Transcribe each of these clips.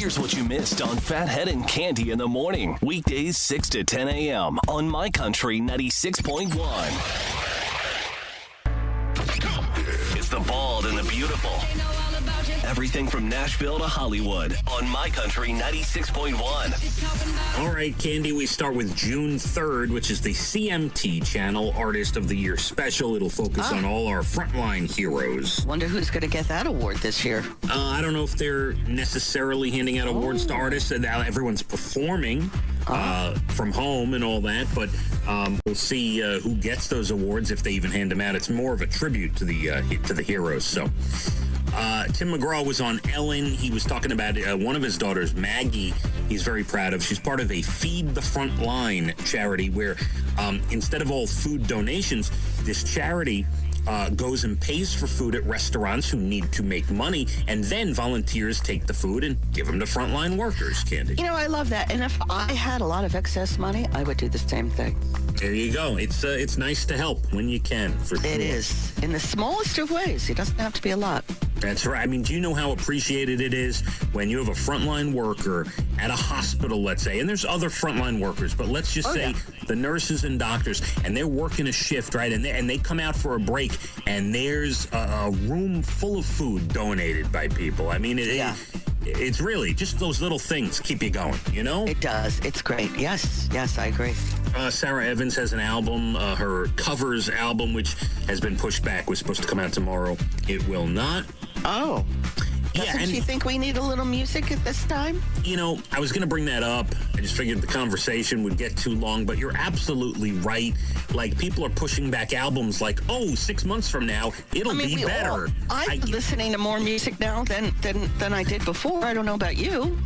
Here's what you missed on Phathead and Cande in the morning. Weekdays 6 to 10 a.m. on My Country 96.1. It's the bald and the beautiful. Everything from Nashville to Hollywood on My Country 96.1. All right, Cande, we start with June 3rd, which is the CMT Channel Artist of the Year special. It'll focus on all our frontline heroes. Wonder who's going to get that award this year. I don't know if they're necessarily handing out awards to artists. Everyone's performing from home and all that, but we'll see who gets those awards if they even hand them out. It's more of a tribute to the heroes. So. Tim McGraw was on Ellen. He was talking about one of his daughters, Maggie, he's very proud of. She's part of a Feed the Frontline charity where instead of all food donations, this charity goes and pays for food at restaurants who need to make money, and then volunteers take the food and give them to frontline workers, Cande. You know, I love that. And if I had a lot of excess money, I would do the same thing. There you go. It's nice to help when you can, for sure. It is. In the smallest of ways. It doesn't have to be a lot. That's right. I mean, do you know how appreciated it is when you have a frontline worker at a hospital, let's say, and there's other frontline workers, but let's just say the nurses and doctors, and they're working a shift, right? And they come out for a break, and there's a room full of food donated by people. I mean, it's really just those little things keep you going, you know? It does. It's great. Yes, I agree. Sarah Evans has an album, her covers album, which has been pushed back, was supposed to come out tomorrow. It will not. Oh. Doesn't she think we need a little music at this time? You know, I was going to bring that up. I just figured the conversation would get too long, but you're absolutely right. Like, people are pushing back albums like, 6 months from now, it'll be better. I'm listening to more music now than I did before. I don't know about you.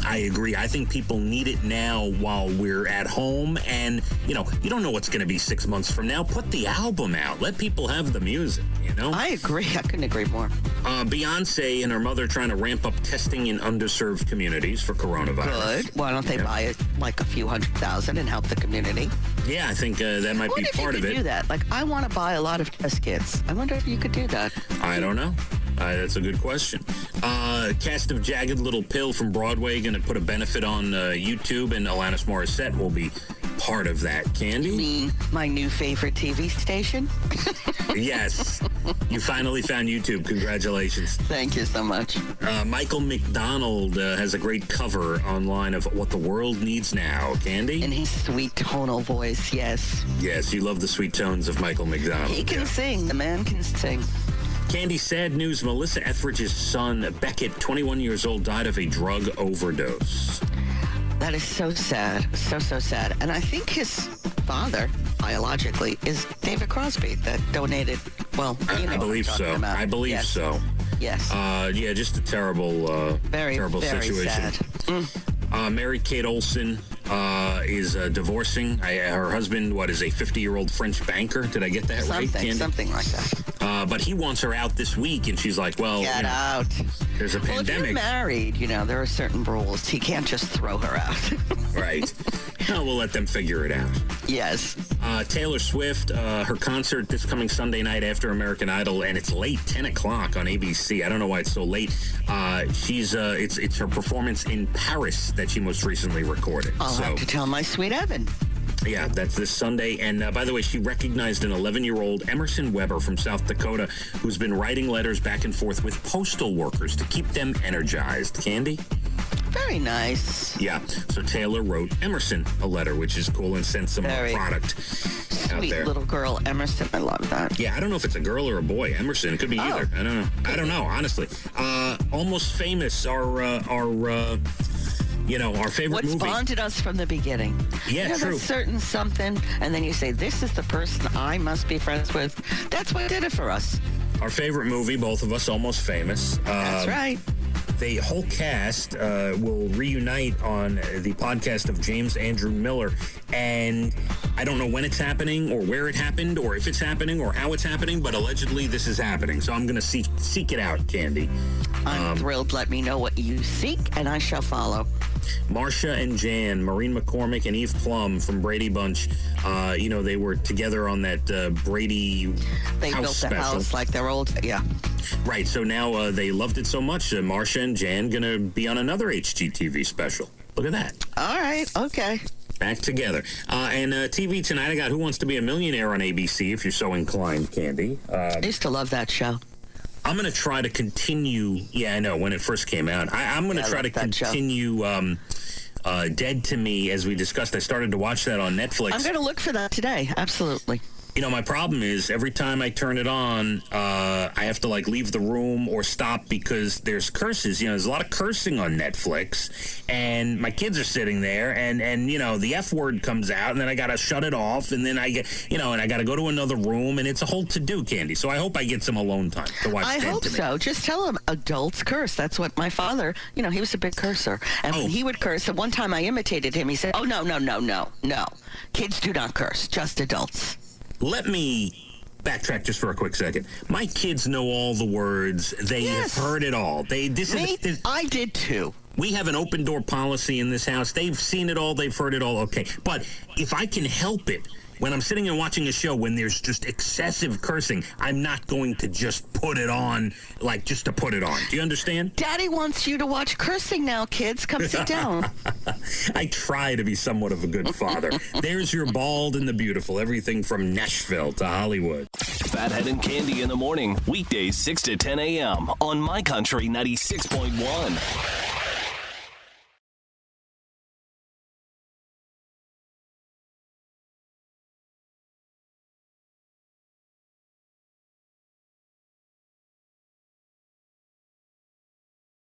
I agree. I think people need it now while we're at home. And, you don't know what's going to be 6 months from now. Put the album out. Let people have the music, I agree. I couldn't agree more. Beyonce and her mother trying to ramp up testing in underserved communities for coronavirus. Good. Why don't they buy like a few 100,000 and help the community? Yeah, I think that might be part of it. What if you could do that? Like, I want to buy a lot of test kits. I wonder if you could do that. I don't know. That's a good question. Cast of Jagged Little Pill from Broadway going to put a benefit on YouTube, and Alanis Morissette will be part of that. Cande? You mean my new favorite TV station? Yes. You finally found YouTube. Congratulations. Thank you so much. Michael McDonald has a great cover online of What the World Needs Now. Cande? In his sweet tonal voice, yes. Yes, you love the sweet tones of Michael McDonald. He can sing. The man can sing. Cande, sad news. Melissa Etheridge's son, Beckett, 21 years old, died of a drug overdose. That is so sad. So sad. And I think his father, biologically, is David Crosby that donated, I believe so. I believe so. Yes. Just a terrible, terrible very situation. Sad. Mary-Kate Olsen is divorcing. Her husband, is a 50-year-old French banker? Did I get that right, Cande? Something like that. But he wants her out this week, and she's like, Get out. There's a pandemic. If you're married, there are certain rules. He can't just throw her out. Right. No, we'll let them figure it out. Yes. Taylor Swift, her concert this coming Sunday night after American Idol, and it's late, 10 o'clock on ABC. I don't know why it's so late. It's her performance in Paris that she most recently recorded. I'll have to tell my sweet Evan. Yeah, that's this Sunday. And by the way, she recognized an 11-year-old Emerson Weber from South Dakota who's been writing letters back and forth with postal workers to keep them energized. Cande? Very nice. Yeah, so Taylor wrote Emerson a letter, which is cool, and sent some product out there. Sweet little girl, Emerson. I love that. Yeah, I don't know if it's a girl or a boy. Emerson. It could be either. I don't know, honestly. Almost Famous, our favorite movie. What's bonded us from the beginning. Yeah, true. There's certain something, and then you say, this is the person I must be friends with. That's what did it for us. Our favorite movie, both of us, Almost Famous. That's right. The whole cast will reunite on the podcast of James Andrew Miller, and I don't know when it's happening or where it happened or if it's happening or how it's happening, but allegedly this is happening. So I'm going to seek it out, Cande. I'm thrilled. Let me know what you seek, and I shall follow. Marsha and Jan, Maureen McCormick and Eve Plum from Brady Bunch, they were together on that Brady They house built the special. house like their old, yeah. Right, so now they loved it so much, Marsha and Jan going to be on another HGTV special. Look at that. All right, okay. Back together. And TV tonight, I got Who Wants to Be a Millionaire on ABC, if you're so inclined, Candy. I used to love that show. I'm going to try to continue. Yeah, I know, when it first came out. I'm going to try to continue Dead to Me, as we discussed. I started to watch that on Netflix. I'm going to look for that today. Absolutely. You know, my problem is every time I turn it on, I have to, leave the room or stop because there's curses. You know, there's a lot of cursing on Netflix, and my kids are sitting there, and the F word comes out, and then I got to shut it off, and then I get, and I got to go to another room, and it's a whole to-do, Candy. So I hope I get some alone time to watch I hope so. Just tell them adults curse. That's what my father, he was a big cursor. And when he would curse, and one time I imitated him, he said, oh, no. Kids do not curse, just adults. Let me backtrack just for a quick second. My kids know all the words. They have heard it all. I did too. We have an open door policy in this house. They've seen it all. They've heard it all. Okay. But if I can help it, when I'm sitting and watching a show when there's just excessive cursing, I'm not going to just put it on, just to put it on. Do you understand? Daddy wants you to watch cursing now, kids. Come sit down. I try to be somewhat of a good father. There's your Bald and the Beautiful. Everything from Nashville to Hollywood. Phathead and Cande in the morning. Weekdays 6 to 10 a.m. on My Country 96.1.